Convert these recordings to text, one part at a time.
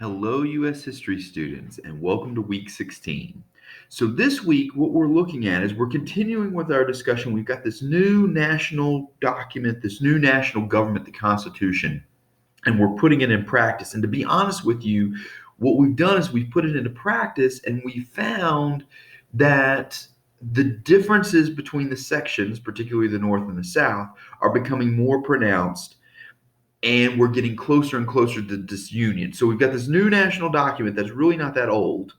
Hello, U.S. history students, and welcome to week 16. So, this week, what we're looking at is we're continuing with our discussion. We've got this new national document, this new national government, the Constitution, and we're putting it in practice. And to be honest with you, what we've done is we've put it into practice and we found that the differences between the sections, particularly the North and the South, are becoming more pronounced, and we're getting closer and closer to disunion. So we've got this new national document that's really not that old,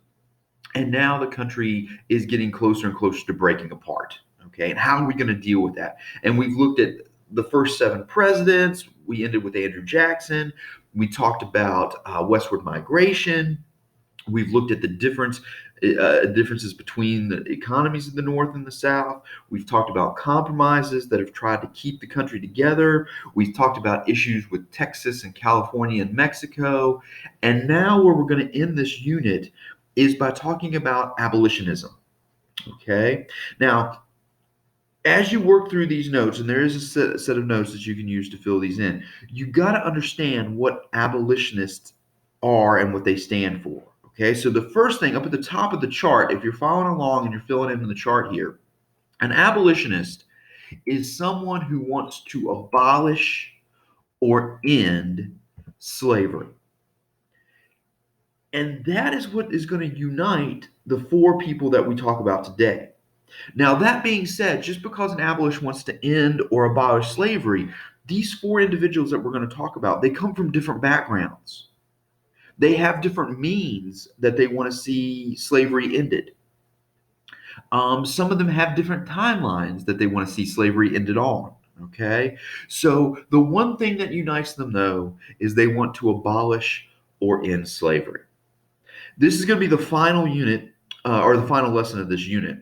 and now the country is getting closer and closer to breaking apart. Okay, and how are we going to deal with that? And we've looked at the first 7 presidents. We ended with Andrew Jackson. We talked about westward migration. We've looked at the differences between the economies of the North and the South. We've talked about compromises that have tried to keep the country together. We've talked about issues with Texas and California and Mexico. And now where we're going to end this unit is by talking about abolitionism. Okay? Now, as you work through these notes, and there is a set of notes that you can use to fill these in, you got to understand what abolitionists are and what they stand for. Okay, so the first thing up at the top of the chart, if you're following along and you're filling in the chart here, an abolitionist is someone who wants to abolish or end slavery. And that is what is going to unite the 4 people that we talk about today. Now, that being said, just because an abolitionist wants to end or abolish slavery, these 4 individuals that we're going to talk about, they come from different backgrounds. They have different means that they want to see slavery ended. Some of them have different timelines that they want to see slavery ended on. Okay, so the one thing that unites them, though, is they want to abolish or end slavery. This is going to be the final unit or the final lesson of this unit.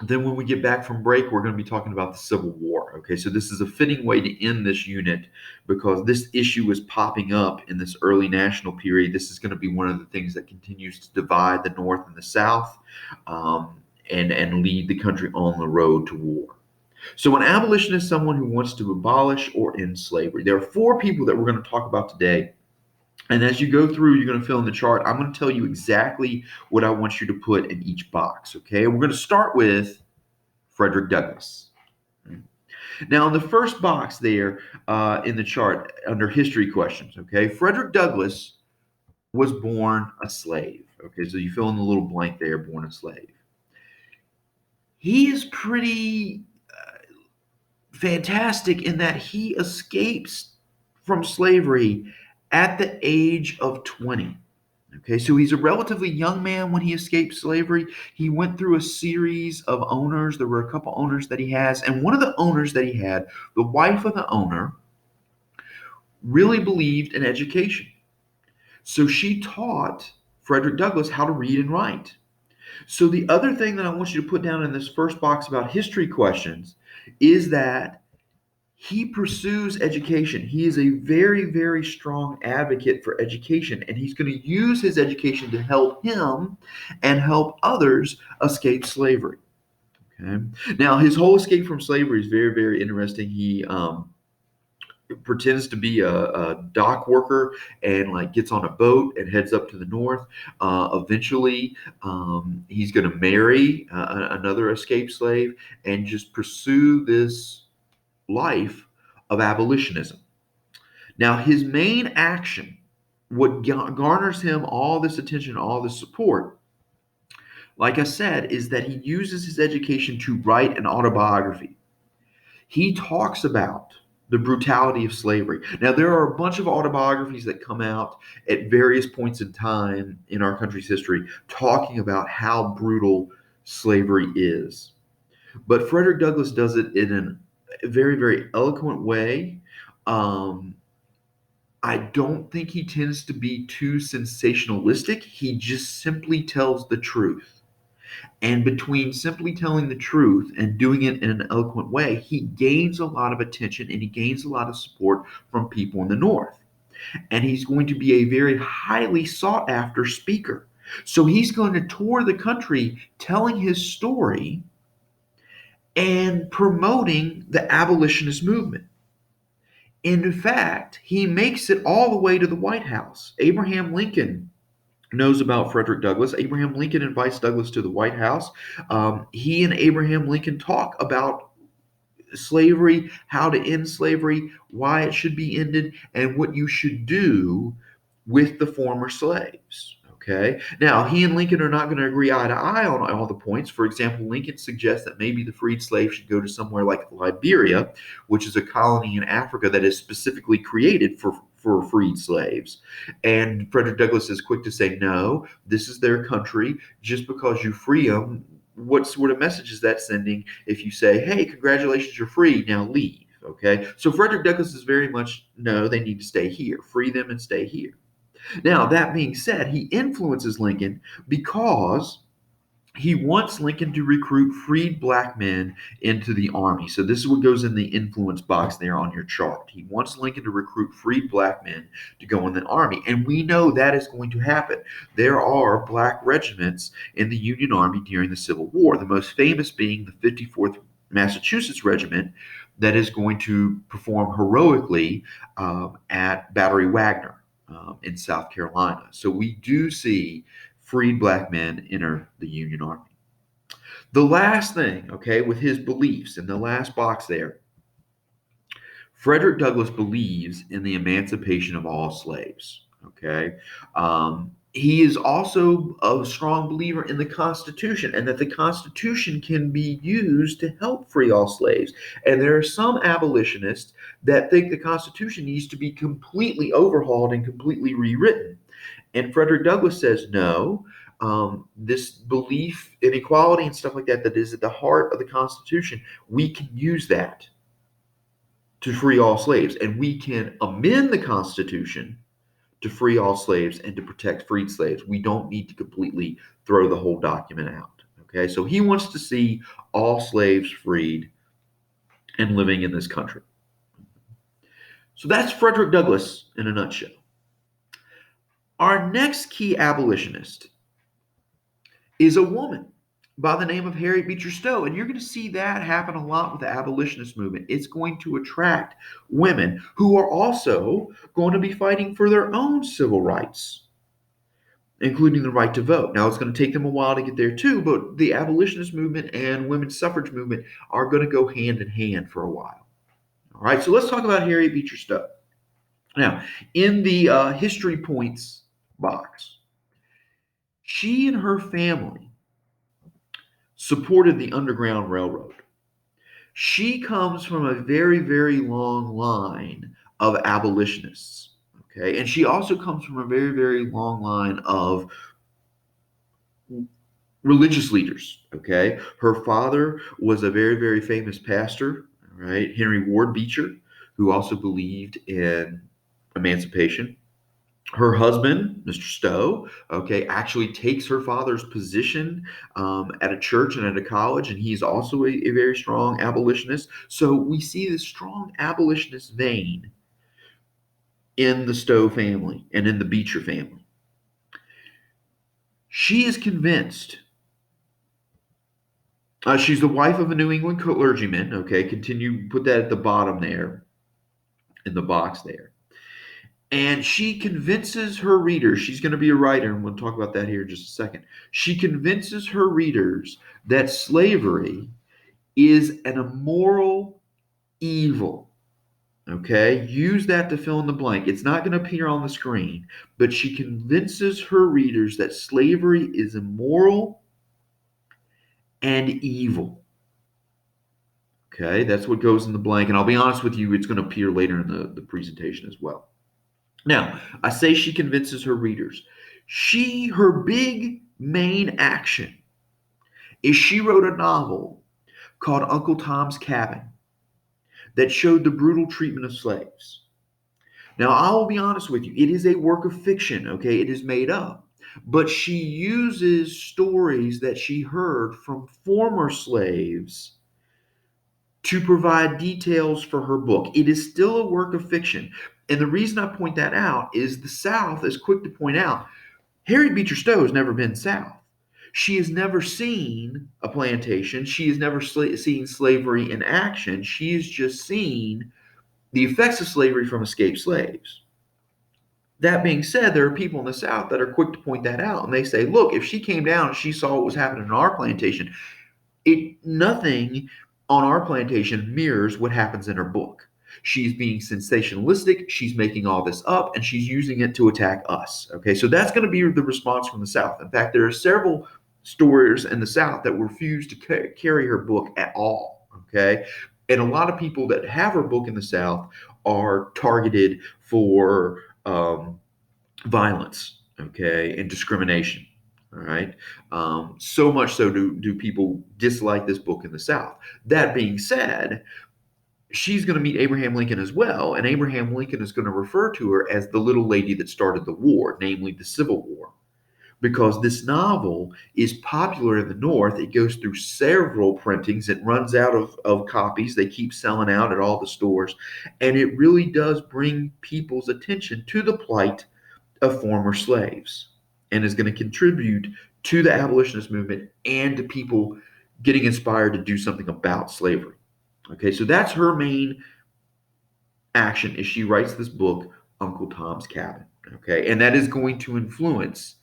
Then when we get back from break, we're going to be talking about the Civil War. Okay, so this is a fitting way to end this unit because this issue is popping up in this early national period. This is going to be one of the things that continues to divide the North and the South and lead the country on the road to war. So an abolitionist is someone who wants to abolish or end slavery. There are 4 people that we're going to talk about today. And as you go through, you're going to fill in the chart. I'm going to tell you exactly what I want you to put in each box, okay? We're going to start with Frederick Douglass. Now, in the first box there in the chart under history questions, okay, Frederick Douglass was born a slave. Okay, so you fill in the little blank there, born a slave. He is pretty fantastic in that he escapes from slavery at the age of 20. Okay, so he's a relatively young man when he escaped slavery. He went through a series of owners. There were a couple owners that he has. And one of the owners that he had, the wife of the owner, really believed in education. So she taught Frederick Douglass how to read and write. So the other thing that I want you to put down in this first box about history questions is that he pursues education. He is a very, very strong advocate for education, and he's going to use his education to help him and help others escape slavery. Okay. Now, his whole escape from slavery is very, very interesting. He pretends to be a dock worker and like gets on a boat and heads up to the north. Eventually, he's going to marry another escaped slave and just pursue this life of abolitionism. Now, his main action, what garners him all this attention, all this support, like I said, is that he uses his education to write an autobiography. He talks about the brutality of slavery. Now, there are a bunch of autobiographies that come out at various points in time in our country's history talking about how brutal slavery is. But Frederick Douglass does it in a very, very eloquent way. I don't think he tends to be too sensationalistic. He just simply tells the truth. And between simply telling the truth and doing it in an eloquent way, he gains a lot of attention and he gains a lot of support from people in the North. And he's going to be a very highly sought after speaker. So he's going to tour the country telling his story and promoting the abolitionist movement. In fact, he makes it all the way to the White House. Abraham Lincoln knows about Frederick Douglass. Abraham Lincoln invites Douglass to the White House. He and Abraham Lincoln talk about slavery, how to end slavery, why it should be ended, and what you should do with the former slaves. Okay. Now, he and Lincoln are not going to agree eye to eye on all the points. For example, Lincoln suggests that maybe the freed slaves should go to somewhere like Liberia, which is a colony in Africa that is specifically created for freed slaves. And Frederick Douglass is quick to say, no, this is their country. Just because you free them, what sort of message is that sending if you say, hey, congratulations, you're free, now leave? Okay. So Frederick Douglass is very much, no, they need to stay here. Free them and stay here. Now, that being said, he influences Lincoln because he wants Lincoln to recruit freed black men into the army. So this is what goes in the influence box there on your chart. He wants Lincoln to recruit freed black men to go in the army. And we know that is going to happen. There are black regiments in the Union Army during the Civil War, the most famous being the 54th Massachusetts Regiment that is going to perform heroically at Battery Wagner in South Carolina. So we do see freed black men enter the Union Army. The last thing, okay, with his beliefs in the last box there, Frederick Douglass believes in the emancipation of all slaves. Okay. He is also a strong believer in the Constitution and that the Constitution can be used to help free all slaves. And there are some abolitionists that think the Constitution needs to be completely overhauled and completely rewritten. And Frederick Douglass says, no, this belief in equality and stuff like that, that is at the heart of the Constitution, we can use that to free all slaves. And we can amend the Constitution to free all slaves and to protect freed slaves. We don't need to completely throw the whole document out. Okay, so he wants to see all slaves freed and living in this country. So that's Frederick Douglass in a nutshell. Our next key abolitionist is a woman by the name of Harriet Beecher Stowe. And you're going to see that happen a lot with the abolitionist movement. It's going to attract women who are also going to be fighting for their own civil rights, including the right to vote. Now, it's going to take them a while to get there too, but the abolitionist movement and women's suffrage movement are going to go hand in hand for a while. All right, so let's talk about Harriet Beecher Stowe. Now, in the history points box, she and her family supported the Underground Railroad. She comes from a very, very long line of abolitionists. Okay, and she also comes from a very, very long line of religious leaders. Okay, her father was a very, very famous pastor, right, Henry Ward Beecher, who also believed in emancipation. Her husband, Mr. Stowe, okay, actually takes her father's position at a church and at a college, and he's also a very strong abolitionist. So we see this strong abolitionist vein in the Stowe family and in the Beecher family. She is convinced. She's the wife of a New England clergyman. Okay, continue, put that at the bottom there in the box there. And she convinces her readers, she's going to be a writer, and we'll talk about that here in just a second. She convinces her readers that slavery is an immoral evil. Okay, use that to fill in the blank. It's not going to appear on the screen, but she convinces her readers that slavery is immoral and evil. Okay, that's what goes in the blank. And I'll be honest with you, it's going to appear later in the presentation as well. Now, I say she convinces her readers. Her big main action is she wrote a novel called Uncle Tom's Cabin that showed the brutal treatment of slaves. Now, I will be honest with you, it is a work of fiction, okay? It is made up. But she uses stories that she heard from former slaves to provide details for her book. It is still a work of fiction. And the reason I point that out is the South is quick to point out Harriet Beecher Stowe has never been South. She has never seen a plantation. She has never seen slavery in action. She has just seen the effects of slavery from escaped slaves. That being said, there are people in the South that are quick to point that out, and they say, look, if she came down and she saw what was happening on our plantation, nothing on our plantation mirrors what happens in her book. She's being sensationalistic, she's making all this up, and she's using it to attack us. Okay, so that's going to be the response from the South. In fact, there are several stories in the South that refuse to carry her book at all. Okay, and a lot of people that have her book in the South are targeted for violence, okay, and discrimination. All right. So much so do people dislike this book in the South. That being said, she's going to meet Abraham Lincoln as well, and Abraham Lincoln is going to refer to her as the little lady that started the war, namely the Civil War. Because this novel is popular in the North, it goes through several printings. It runs out of copies. They keep selling out at all the stores. And it really does bring people's attention to the plight of former slaves and is going to contribute to the abolitionist movement and to people getting inspired to do something about slavery. Okay, so that's her main action as she writes this book, Uncle Tom's Cabin. Okay, and that is going to influence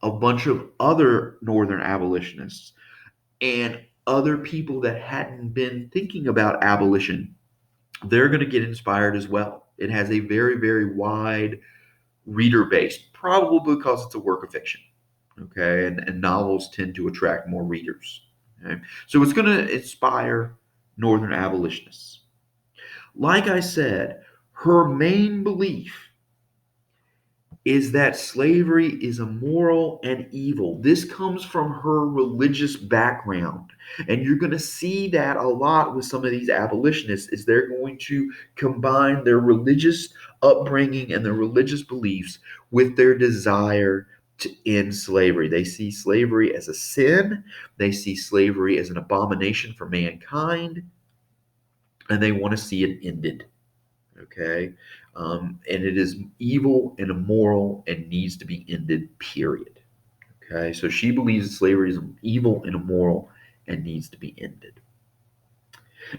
a bunch of other Northern abolitionists and other people that hadn't been thinking about abolition. They're going to get inspired as well. It has a very, very wide reader base, probably because it's a work of fiction. Okay, and novels tend to attract more readers. Okay? So it's going to inspire Northern abolitionists. Like I said, her main belief is that slavery is immoral and evil. This comes from her religious background. And you're going to see that a lot with some of these abolitionists is they're going to combine their religious upbringing and their religious beliefs with their desire to end slavery. They see slavery as a sin. They see slavery as an abomination for mankind. And they want to see it ended. Okay? And it is evil and immoral and needs to be ended, period. Okay? So she believes that slavery is evil and immoral and needs to be ended.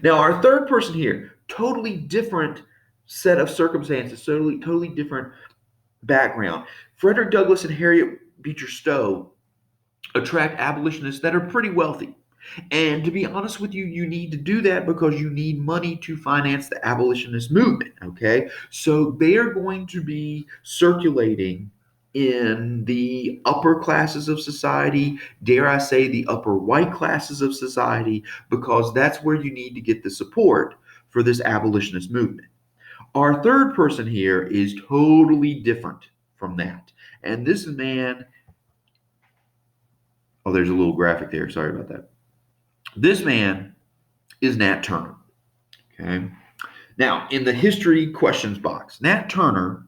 Now, our third person here, totally different set of circumstances, totally different background. Frederick Douglass and Harriet Beecher Stowe attract abolitionists that are pretty wealthy. And to be honest with you, you need to do that because you need money to finance the abolitionist movement. Okay. So they are going to be circulating in the upper classes of society, dare I say, the upper white classes of society, because that's where you need to get the support for this abolitionist movement. Our third person here is totally different from that. And this man, oh, there's a little graphic there. Sorry about that. This man is Nat Turner. Okay. Now, in the history questions box, Nat Turner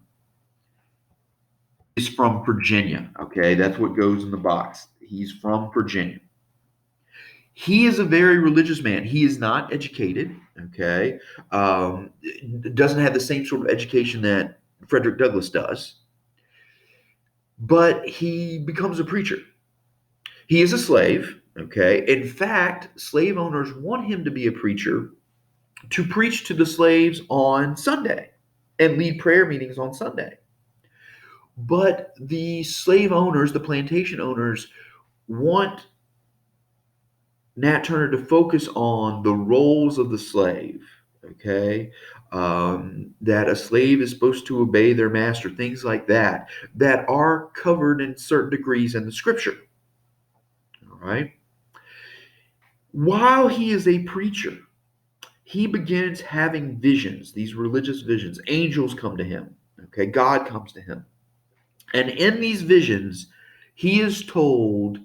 is from Virginia. Okay. That's what goes in the box. He's from Virginia. He is a very religious man. He is not educated. Okay. Doesn't have the same sort of education that Frederick Douglass does. But he becomes a preacher. He is a slave. Okay. In fact, slave owners want him to be a preacher to preach to the slaves on Sunday and lead prayer meetings on Sunday. But the slave owners, the plantation owners, want Nat Turner to focus on the roles of the slave, okay? That a slave is supposed to obey their master, things like that, that are covered in certain degrees in the scripture, all right? While he is a preacher, he begins having visions, these religious visions. Angels come to him. Okay, God comes to him. And in these visions, he is told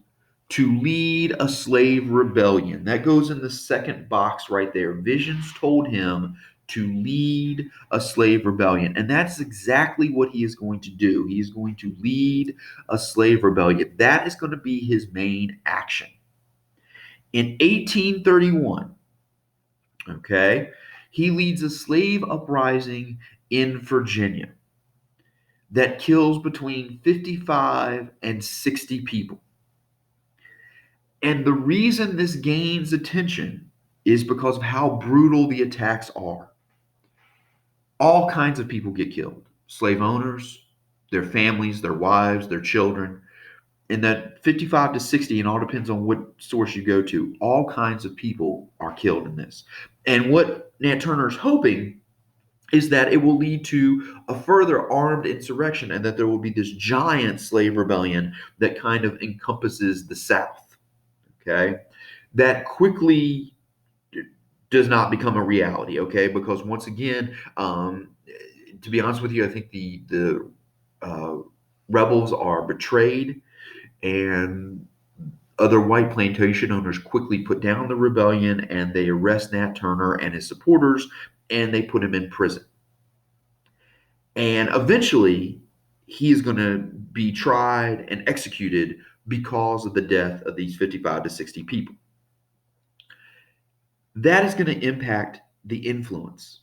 to lead a slave rebellion. That goes in the second box right there. Visions told him to lead a slave rebellion. And that's exactly what he is going to do. He is going to lead a slave rebellion. That is going to be his main action. In 1831, okay, he leads a slave uprising in Virginia that kills between 55 and 60 people. And the reason this gains attention is because of how brutal the attacks are. All kinds of people get killed. Slave owners, their families, their wives, their children. And that 55 to 60, and all depends on what source you go to, all kinds of people are killed in this. And what Nat Turner is hoping is that it will lead to a further armed insurrection and that there will be this giant slave rebellion that kind of encompasses the South. Okay. That quickly does not become a reality. Okay. Because once again, to be honest with you, I think the uh, rebels are betrayed, and other white plantation owners quickly put down the rebellion and they arrest Nat Turner and his supporters and they put him in prison. And eventually, he is going to be tried and executed because of the death of these 55 to 60 people. That is going to impact the influence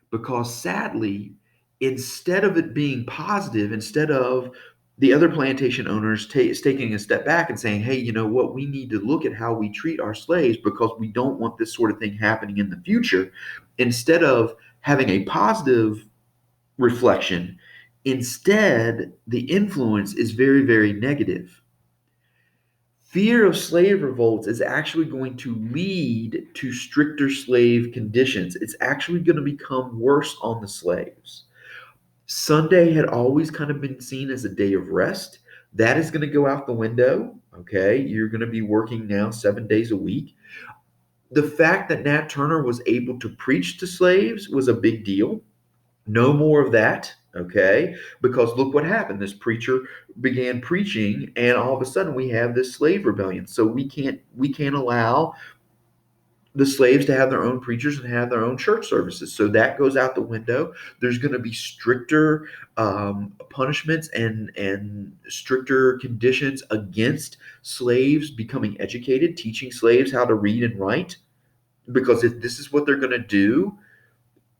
because sadly, instead of it being positive, instead of the other plantation owners taking a step back and saying, hey, you know what, we need to look at how we treat our slaves because we don't want this sort of thing happening in the future. Instead of having a positive reflection, instead, the influence is very, very negative. Fear of slave revolts is actually going to lead to stricter slave conditions. It's actually going to become worse on the slaves. Sunday had always kind of been seen as a day of rest. That is going to go out the window. Okay. You're going to be working now 7 days a week. The fact that Nat Turner was able to preach to slaves was a big deal. No more of that. Okay. Because look what happened. This preacher began preaching, and all of a sudden we have this slave rebellion. So we can't allow the slaves to have their own preachers and have their own church services. So that goes out the window. There's going to be stricter punishments and stricter conditions against slaves becoming educated, teaching slaves how to read and write. Because if this is what they're going to do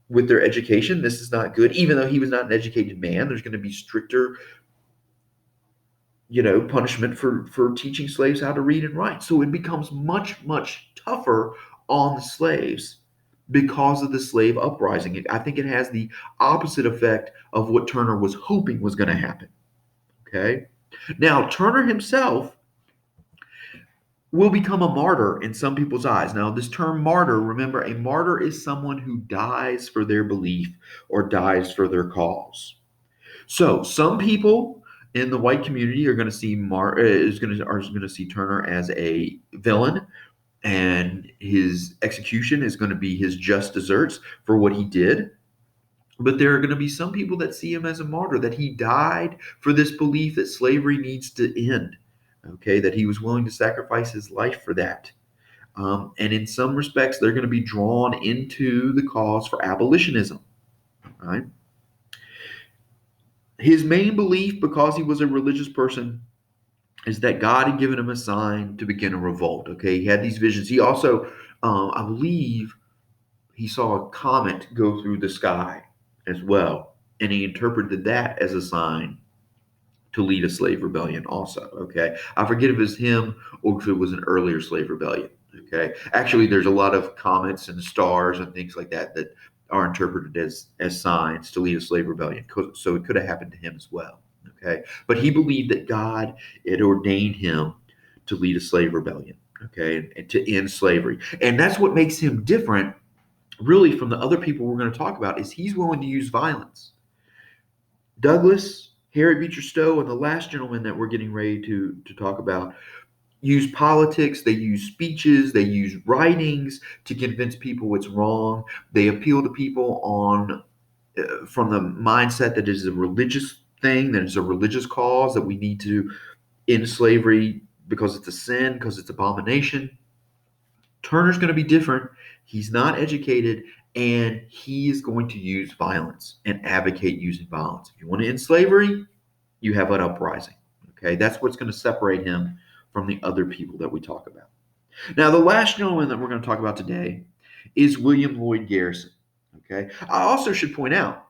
with their education, this is not good. Even though he was not an educated man, there's going to be stricter punishment for teaching slaves how to read and write. So it becomes much tougher on the slaves because of the slave uprising. I think it has the opposite effect of what Turner was hoping was going to happen. Okay. Now, Turner himself will become a martyr in some people's eyes. Now, this term martyr, remember, a martyr is someone who dies for their belief or dies for their cause. So some people in the white community are going to see Turner as a villain, and his execution is going to be his just deserts for what he did. But there are going to be some people that see him as a martyr, that he died for this belief that slavery needs to end. Okay, that he was willing to sacrifice his life for that. And in some respects, they're going to be drawn into the cause for abolitionism. Right? His main belief, because he was a religious person, is that God had given him a sign to begin a revolt. Okay, he had these visions. He also, I believe, he saw a comet go through the sky as well, and he interpreted that as a sign to lead a slave rebellion also. Okay, I forget if it was him or if it was an earlier slave rebellion. Okay, actually, there's a lot of comets and stars and things like that that are interpreted as signs to lead a slave rebellion. So it could have happened to him as well. Okay, but he believed that God had ordained him to lead a slave rebellion. Okay, and to end slavery, and that's what makes him different, really, from the other people we're going to talk about. Is he's willing to use violence. Douglas, Harriet Beecher Stowe, and the last gentleman that we're getting ready to talk about use politics, they use speeches, they use writings to convince people it's wrong. They appeal to people on from the mindset that it is a religious thing, that it's a religious cause, that we need to end slavery because it's a sin, because it's abomination. Turner's going to be different. He's not educated, and he is going to use violence and advocate using violence. If you want to end slavery, you have an uprising. Okay, that's what's going to separate him from the other people that we talk about. Now, the last gentleman that we're going to talk about today is William Lloyd Garrison. Okay, I also should point out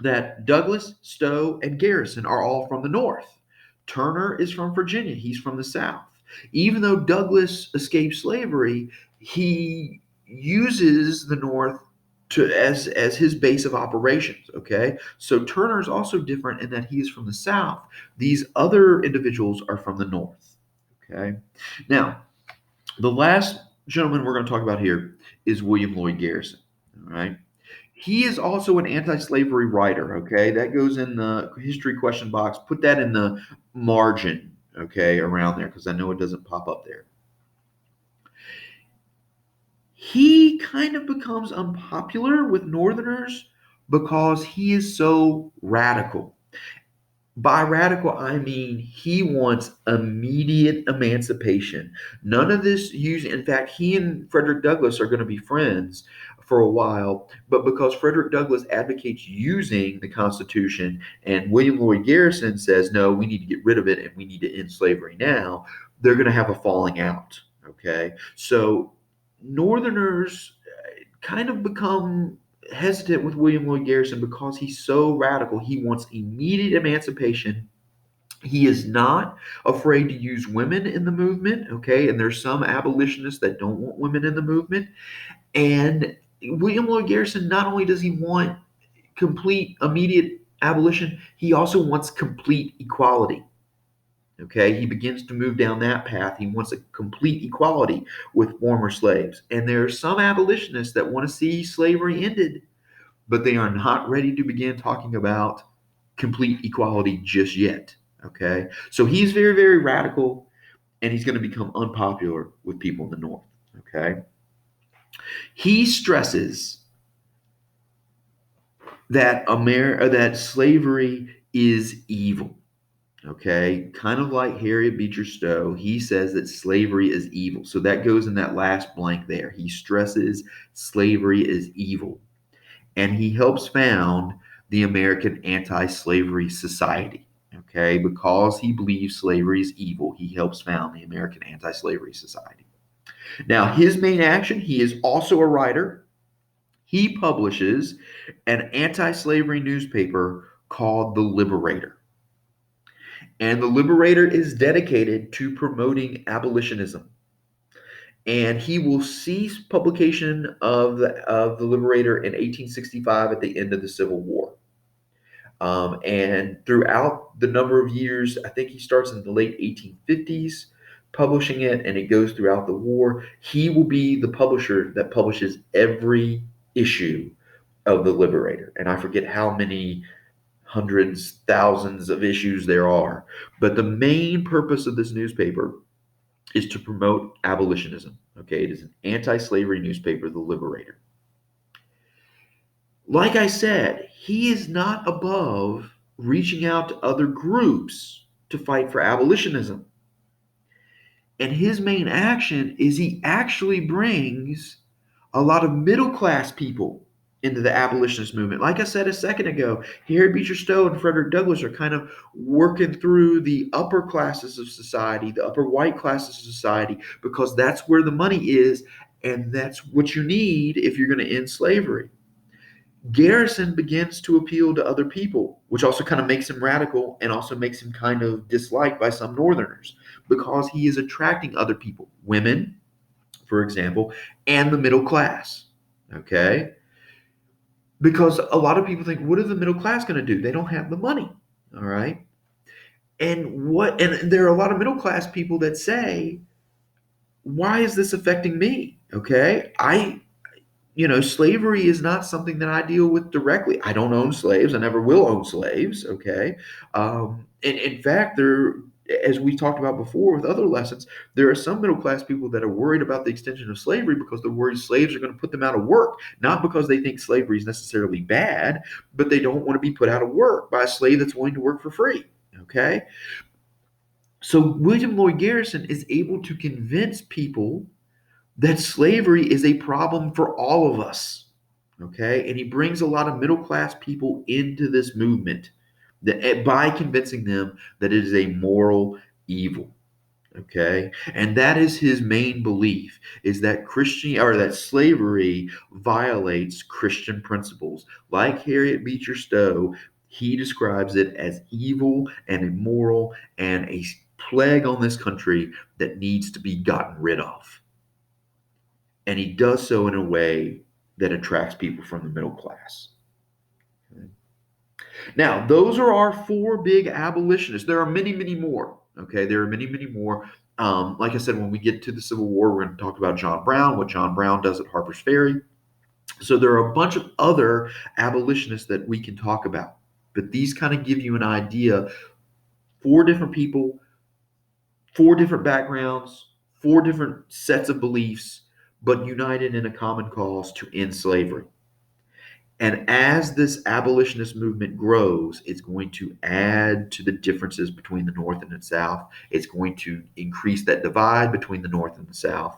that Douglas, Stowe, and Garrison are all from the North. Turner is from Virginia. He's from the South. Even though Douglas escaped slavery, he uses the North as his base of operations. Okay, so Turner is also different in that he is from the South. These other individuals are from the North. Okay, now the last gentleman we're going to talk about here is William Lloyd Garrison. All right. He is also an anti-slavery writer. Okay, that goes in the history question box. Put that in the margin. Okay, around there because I know it doesn't pop up there. He kind of becomes unpopular with Northerners because he is so radical. By radical, I mean he wants immediate emancipation. None of this using, in fact, he and Frederick Douglass are going to be friends for a while, but because Frederick Douglass advocates using the Constitution and William Lloyd Garrison says, no, we need to get rid of it and we need to end slavery now, they're going to have a falling out. Okay. So Northerners kind of become hesitant with William Lloyd Garrison because he's so radical. He wants immediate emancipation. He is not afraid to use women in the movement, okay? And there's some abolitionists that don't want women in the movement. And William Lloyd Garrison, not only does he want complete, immediate abolition, he also wants complete equality. Okay, he begins to move down that path. He wants a complete equality with former slaves. And there are some abolitionists that want to see slavery ended, but they are not ready to begin talking about complete equality just yet. Okay, so he's very, very radical, and he's going to become unpopular with people in the North. Okay, he stresses that that slavery is evil. Okay, kind of like Harriet Beecher Stowe, he says that slavery is evil. So that goes in that last blank there. He stresses slavery is evil. And he helps found the American Anti-Slavery Society. Okay, because he believes slavery is evil, he helps found the American Anti-Slavery Society. Now, his main action, he is also a writer. He publishes an anti-slavery newspaper called The Liberator. And The Liberator is dedicated to promoting abolitionism. And he will cease publication of the Liberator in 1865 at the end of the Civil War. And throughout the number of years, I think he starts in the late 1850s publishing it, and it goes throughout the war. He will be the publisher that publishes every issue of the Liberator. And I forget how many hundreds, thousands of issues there are. But the main purpose of this newspaper is to promote abolitionism. Okay, it is an anti-slavery newspaper, The Liberator. Like I said, he is not above reaching out to other groups to fight for abolitionism. And his main action is he actually brings a lot of middle class people into the abolitionist movement. Like I said a second ago, Harriet Beecher Stowe and Frederick Douglass are kind of working through the upper classes of society, the upper white classes of society, because that's where the money is, and that's what you need if you're going to end slavery. Garrison begins to appeal to other people, which also kind of makes him radical and also makes him kind of disliked by some Northerners because he is attracting other people, women, for example, and the middle class. Okay? Because a lot of people think, what are the middle class going to do? They don't have the money. All right? And there are a lot of middle class people that say, why is this affecting me? Okay? Slavery is not something that I deal with directly. I don't own slaves. I never will own slaves. Okay. And in fact, as we talked about before with other lessons, there are some middle class people that are worried about the extension of slavery because they're worried slaves are going to put them out of work, not because they think slavery is necessarily bad, but they don't want to be put out of work by a slave that's willing to work for free. Okay. So William Lloyd Garrison is able to convince people that slavery is a problem for all of us. Okay. And he brings a lot of middle class people into this movement by convincing them that it is a moral evil. Okay. And that is his main belief, is that that slavery violates Christian principles. Like Harriet Beecher Stowe, he describes it as evil and immoral and a plague on this country that needs to be gotten rid of. And he does so in a way that attracts people from the middle class. Okay. Now, those are our four big abolitionists. There are many, many more. Okay, there are many, many more. Like I said, when we get to the Civil War, we're going to talk about John Brown, what John Brown does at Harper's Ferry. So there are a bunch of other abolitionists that we can talk about. But these kind of give you an idea. Four different people, four different backgrounds, four different sets of beliefs, but united in a common cause to end slavery. And as this abolitionist movement grows, it's going to add to the differences between the North and the South. It's going to increase that divide between the North and the South,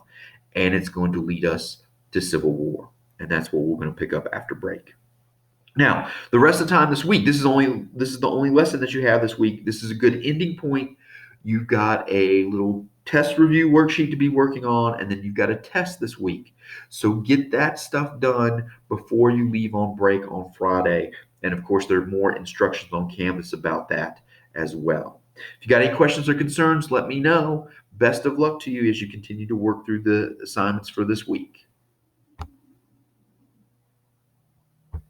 and it's going to lead us to civil war. And that's what we're going to pick up after break. Now, the rest of the time this week, this is the only lesson that you have this week. This is a good ending point. You've got a little test review worksheet to be working on, and then you've got a test this week. So get that stuff done before you leave on break on Friday. And of course, there are more instructions on Canvas about that as well. If you got any questions or concerns, let me know. Best of luck to you as you continue to work through the assignments for this week.